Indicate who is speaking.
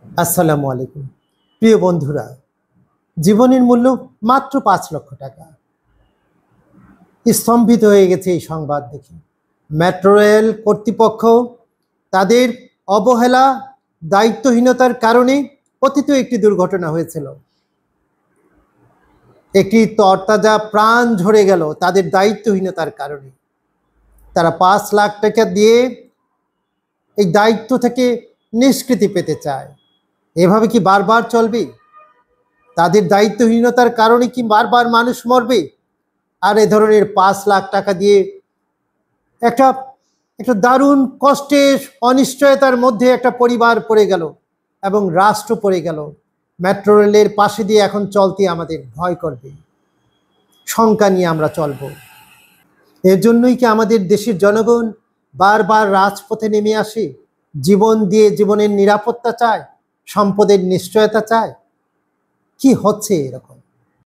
Speaker 1: আসসালামু আলাইকুম। প্রিয় বন্ধুরা, জীবনের মূল্য মাত্র ৫ লক্ষ টাকা। স্তম্ভিত হয়ে গেছে এই সংবাদ দেখে। মেট্রো রেল কর্তৃপক্ষ তাদের অবহেলা, দায়িত্বহীনতার কারণে অতীত একটি দুর্ঘটনা হয়েছিল। একটি তরতাজা প্রাণ ঝরে গেল তাদের দায়িত্বহীনতার কারণে। তারা ৫ লাখ টাকা দিয়ে এই দায়িত্ব থেকে নিষ্কৃতি পেতে চায়। এভাবে কি বারবার চলবে? তাদের দায়িত্বহীনতার কারণে কি বারবার মানুষ মরবে? আর এ ধরনের ৫ লাখ টাকা দিয়ে একটা একটা দারুণ কষ্টের অনিশ্চয়তার মধ্যে একটা পরিবার পড়ে গেল এবং রাষ্ট্র পড়ে গেল। মেট্রো রেলের পাশে দিয়ে এখন চলতে আমাদের ভয় করবে, শঙ্কা নিয়ে আমরা চলব। এর জন্যই কি আমাদের দেশের জনগণ বারবার রাজপথে নেমে আসে? জীবন দিয়ে জীবনের নিরাপত্তা চায়, সম্পদের নিশ্চয়তা চায়। কি হচ্ছে এরকম?